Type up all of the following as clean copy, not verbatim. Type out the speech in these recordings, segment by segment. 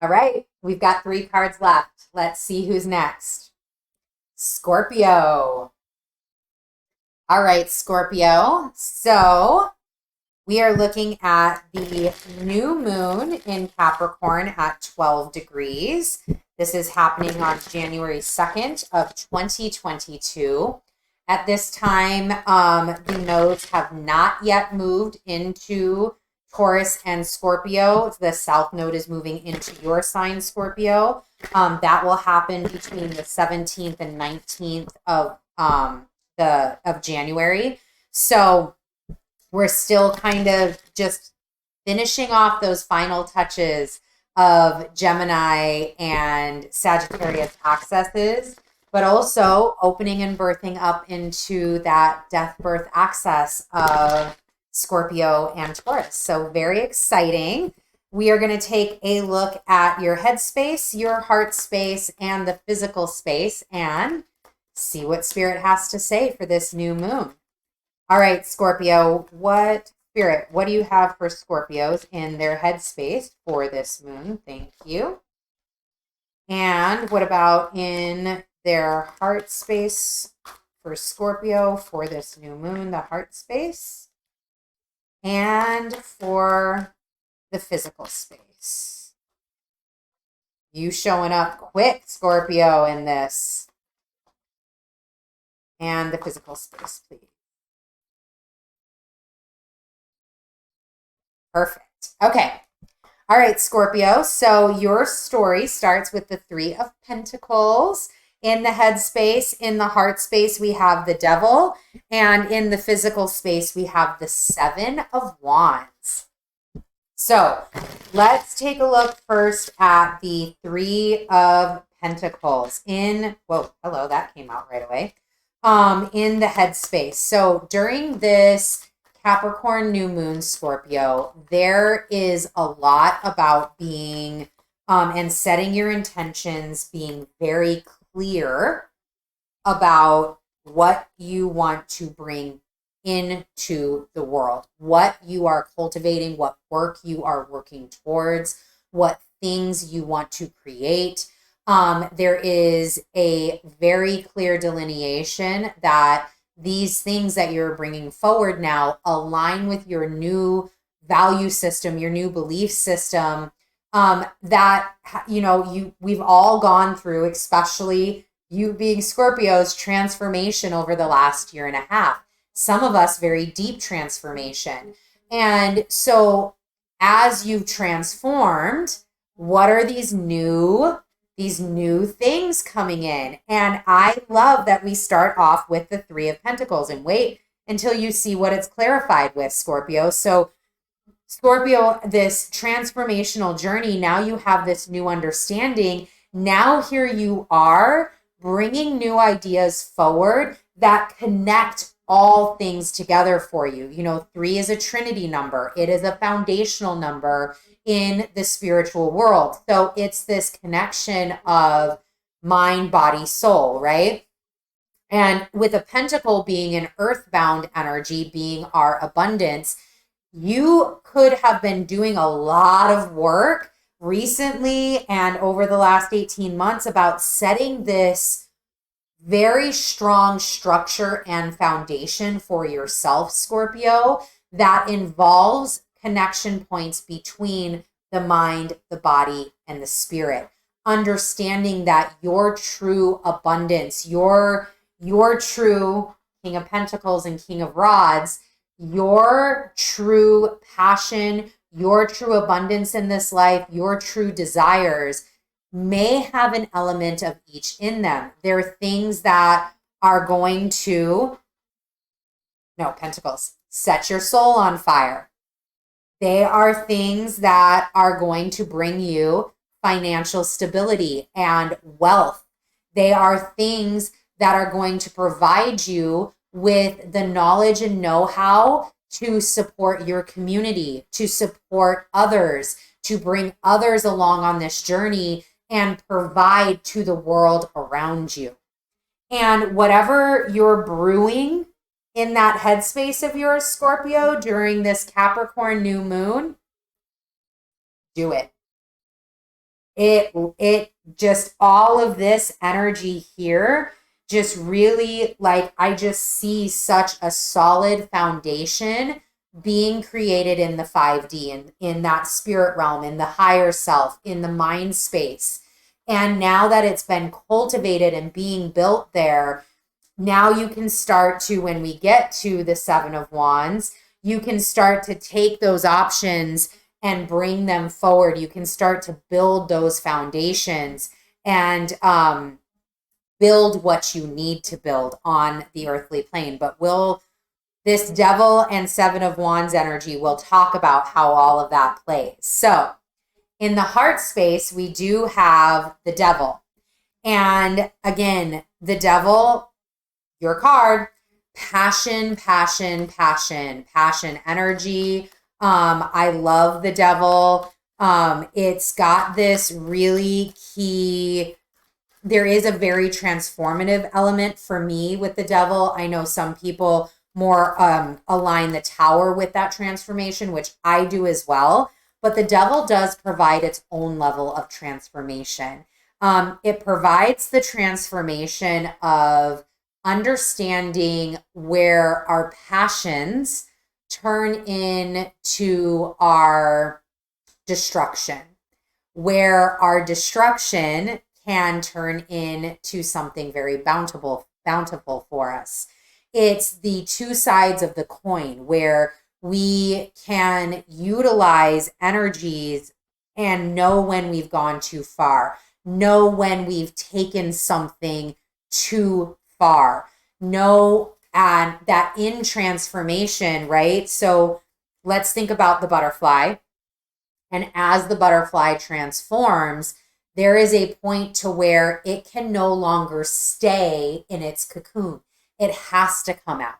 All right, we've got 3 cards left. Let's see who's next. Scorpio. All right, Scorpio. So we are looking at the new moon in Capricorn at 12 degrees. This is happening on January 2nd of 2022. At this time, the nodes have not yet moved into Taurus and Scorpio. The South Node is moving into your sign, Scorpio. That will happen between the 17th and 19th of January. So we're still kind of just finishing off those final touches of Gemini and Sagittarius accesses, but also opening and birthing up into that death birth access of Scorpio and Taurus. So very exciting. We are going to take a look at your head space, your heart space, and the physical space and see what Spirit has to say for this new moon. All right, Scorpio, what do you have for Scorpios in their headspace for this moon? Thank you. And what about in their heart space for Scorpio for this new moon, the heart space? And for the physical space. You showing up quick, Scorpio, in this. And the physical space, please. Perfect. Okay. All right, Scorpio. So your story starts with the 3 of Pentacles. In the head space, in the heart space, we have the Devil. And in the physical space, we have the 7 of Wands. So let's take a look first at the 3 of Pentacles. Hello, that came out right away. In the head space. So during this Capricorn new moon, Scorpio, there is a lot about being and setting your intentions, being very clear about what you want to bring into the world, what you are cultivating, what work you are working towards, what things you want to create. There is a very clear delineation that these things that you're bringing forward now align with your new value system, your new belief system, that, we've all gone through, especially you being Scorpio's transformation over the last year and a half. Some of us very deep transformation. And so as you've transformed, what are these new things coming in? And I love that we start off with the 3 of Pentacles and wait until you see what it's clarified with, Scorpio. So Scorpio, this transformational journey, now you have this new understanding. Now here you are bringing new ideas forward that connect all things together for you. 3 is a Trinity number. It is a foundational number in the spiritual world. So it's this connection of mind, body, soul, right? And with a pentacle being an earthbound energy, being our abundance, you could have been doing a lot of work recently and over the last 18 months about setting this very strong structure and foundation for yourself, Scorpio, that involves connection points between the mind, the body, and the spirit. Understanding that your true abundance, your true King of Pentacles and King of Rods, your true passion, your true abundance in this life, your true desires may have an element of each in them. There are things that are going to, Pentacles, set your soul on fire. They are things that are going to bring you financial stability and wealth. They are things that are going to provide you with the knowledge and know-how to support your community, to support others, to bring others along on this journey and provide to the world around you. And whatever you're brewing in that headspace of yours, Scorpio, during this Capricorn new moon, do it. it just, all of this energy here, just really, like, I just see such a solid foundation being created in the 5D, in that spirit realm, in the higher self, in the mind space. And now that it's been cultivated and being built there, now you can start to, when we get to the 7 of Wands, you can start to take those options and bring them forward. You can start to build those foundations and build what you need to build on the earthly plane. But this Devil and 7 of Wands energy, we'll talk about how all of that plays. So in the heart space, we do have the Devil. And again, the Devil, your card, passion, passion, passion, passion energy. I love the Devil. It's got this really key, there is a very transformative element for me with the Devil. I know some people more align the Tower with that transformation, which I do as well. But the Devil does provide its own level of transformation. It provides the transformation of understanding where our passions turn into our destruction, where our destruction can turn into something very bountiful for us. It's the two sides of the coin where we can utilize energies and know when we've gone too far, know when we've taken something too far, know that in transformation, right? So let's think about the butterfly. And as the butterfly transforms, there is a point to where it can no longer stay in its cocoon. It has to come out.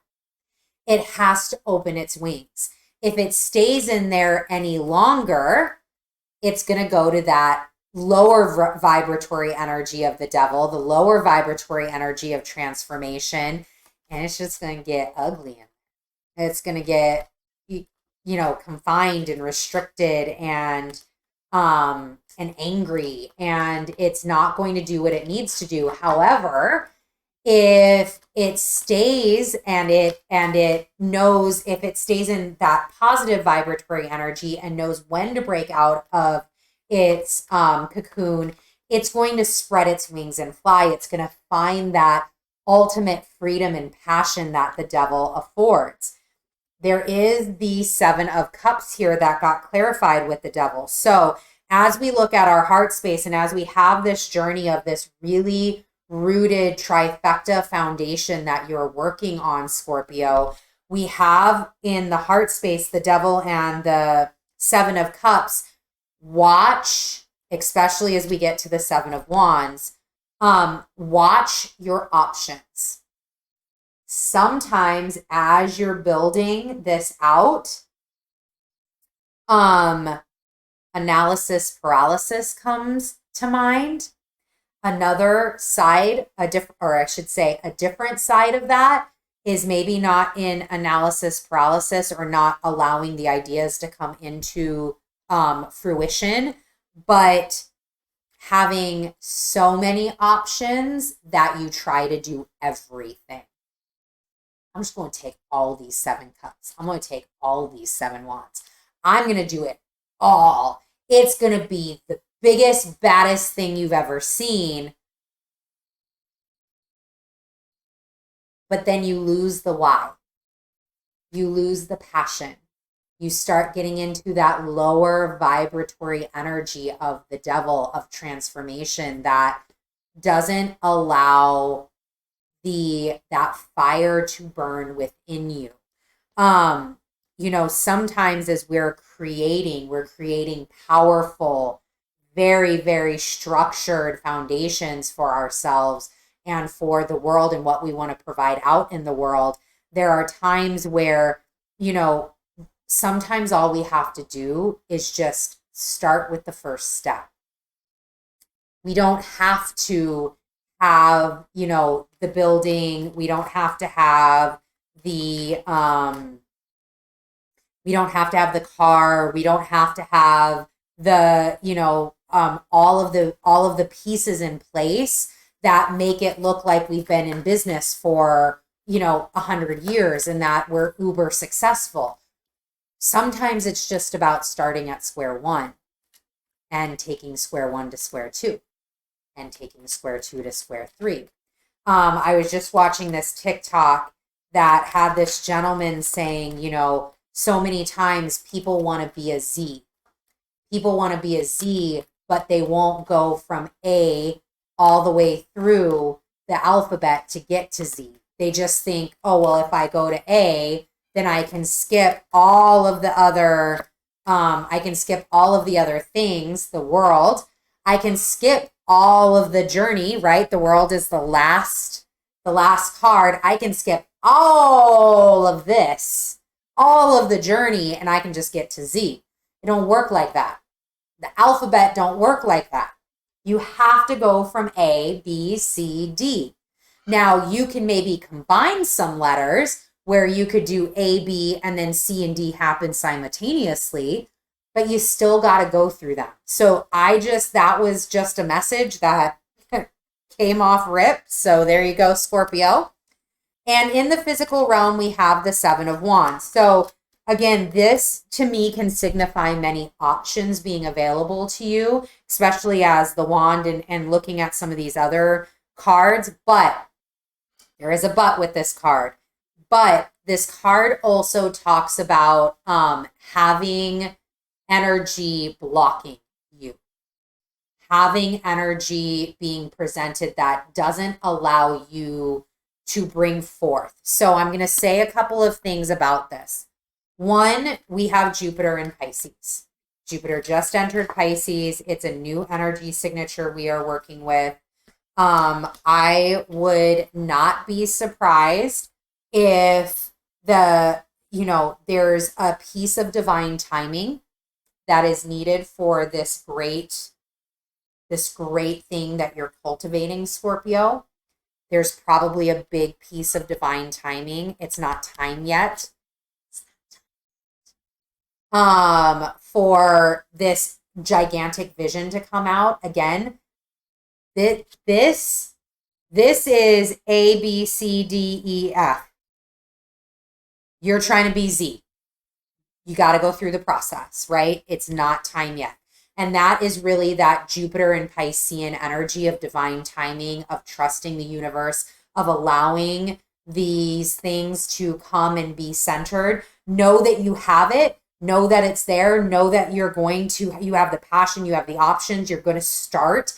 It has to open its wings. If it stays in there any longer, it's going to go to that lower vibratory energy of the Devil, the lower vibratory energy of transformation, and it's just going to get ugly. It's going to get, confined and restricted and angry, and it's not going to do what it needs to do. However, if it stays and it knows, if it stays in that positive vibratory energy and knows when to break out of its cocoon, it's going to spread its wings and fly. It's going to find that ultimate freedom and passion that the Devil affords. There is the 7 of Cups here that got clarified with the Devil. So as we look at our heart space and as we have this journey of this really rooted trifecta foundation that you're working on, Scorpio, we have in the heart space the Devil and the 7 of Cups. Watch, especially as we get to the 7 of Wands, watch your options. Sometimes as you're building this out, analysis paralysis comes to mind. Another side, a different side of that is maybe not in analysis paralysis or not allowing the ideas to come into fruition, but having so many options that you try to do everything. I'm just going to take all these 7 cups. I'm going to take all these 7 wands. I'm going to do it all. It's going to be the biggest, baddest thing you've ever seen. But then you lose the why. You lose the passion. You start getting into that lower vibratory energy of the Devil, of transformation, that doesn't allow that fire to burn within you. Sometimes as we're creating powerful, very, very structured foundations for ourselves and for the world and what we want to provide out in the world. There are times where, sometimes all we have to do is just start with the first step. We don't have to have, the building. We don't have to have the car. We don't have to have the, all of the pieces in place that make it look like we've been in business for 100 years and that we're uber successful. Sometimes it's just about starting at square one and taking square one to square two and taking square two to square three. I was just watching this TikTok that had this gentleman saying, so many times people want to be a Z. People want to be a Z, but they won't go from A all the way through the alphabet to get to Z. They just think, oh, well, if I go to A, then I can skip all of the other, things, the world. I can skip all of the journey, right? The world is the last card. I can skip all of this, all of the journey, and I can just get to Z. It don't work like that. The alphabet don't work like that. You have to go from A, B, C, D. Now, you can maybe combine some letters where you could do A, B, and then C and D happen simultaneously, but you still got to go through that. So that was just a message that came off rip. So there you go, Scorpio. And in the physical realm, we have the Seven of Wands. So again, this to me can signify many options being available to you, especially as the wand and looking at some of these other cards. But there is a but with this card. But this card also talks about having energy blocking you, having energy being presented that doesn't allow you to bring forth. So I'm going to say a couple of things about this. One, we have Jupiter in Pisces. Jupiter just entered Pisces. It's a new energy signature we are working with. I would not be surprised if there's a piece of divine timing that is needed for this great thing that you're cultivating, Scorpio. There's probably a big piece of divine timing. It's not time yet. For this gigantic vision to come out. Again, this is A, B, C, D, E, F. You're trying to be Z. You got to go through the process, right? It's not time yet. And that is really that Jupiter and Piscean energy of divine timing, of trusting the universe, of allowing these things to come and be centered. Know that you have it. Know that it's there. Know that you have the passion, you have the options. You're going to start.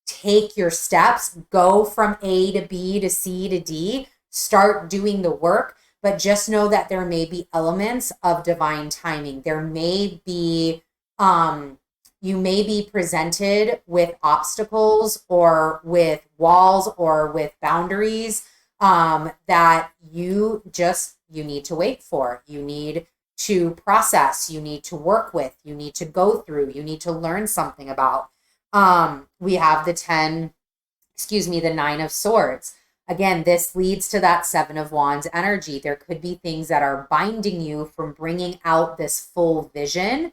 Take your steps. Go from A to B to C to D. Start doing the work. But just know that there may be elements of divine timing. There may be, you may be presented with obstacles or with walls or with boundaries that you need to wait for. You need to process. You need to work with. You need to go through. You need to learn something about. We have the Nine of Swords. Again, this leads to that Seven of Wands energy. There could be things that are binding you from bringing out this full vision.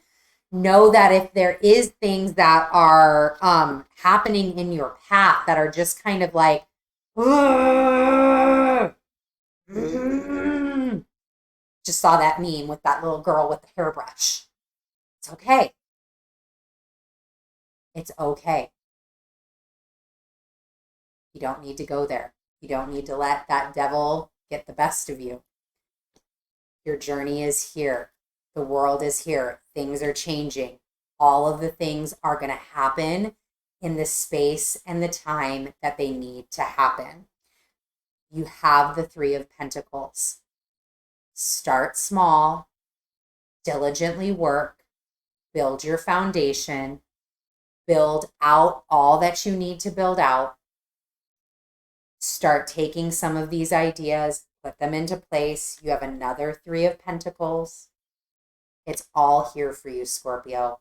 Know that if there is things that are happening in your path that are just kind of like, just saw that meme with that little girl with the hairbrush. It's okay. It's okay. You don't need to go there. You don't need to let that devil get the best of you. Your journey is here. The world is here. Things are changing. All of the things are going to happen in the space and the time that they need to happen. You have the Three of Pentacles. Start small, diligently work, build your foundation, build out all that you need to build out. Start taking some of these ideas, put them into place. You have another Three of Pentacles. It's all here for you, Scorpio.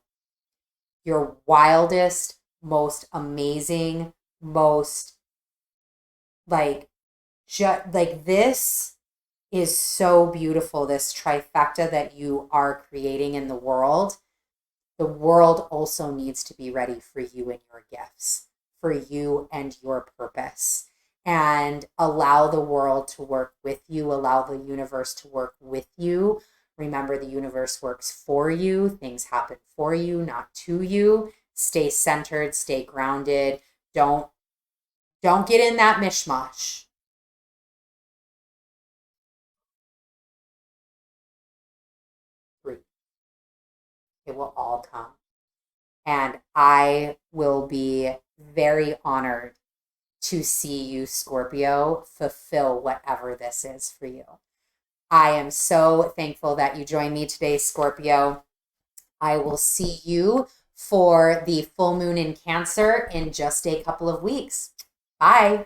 Your wildest, most amazing, most this is so beautiful, this trifecta that you are creating in the world. the world also needs to be ready for you and your gifts, for you and your purpose. And allow the world to work with you, allow the universe to work with you. Remember, the universe works for you. Things happen for you, not to you. Stay centered, stay grounded. Don't get in that mishmash. Breathe. It will all come. And I will be very honored to see you, Scorpio, fulfill whatever this is for you. I am so thankful that you joined me today, Scorpio. I will see you for the full moon in Cancer in just a couple of weeks. Bye.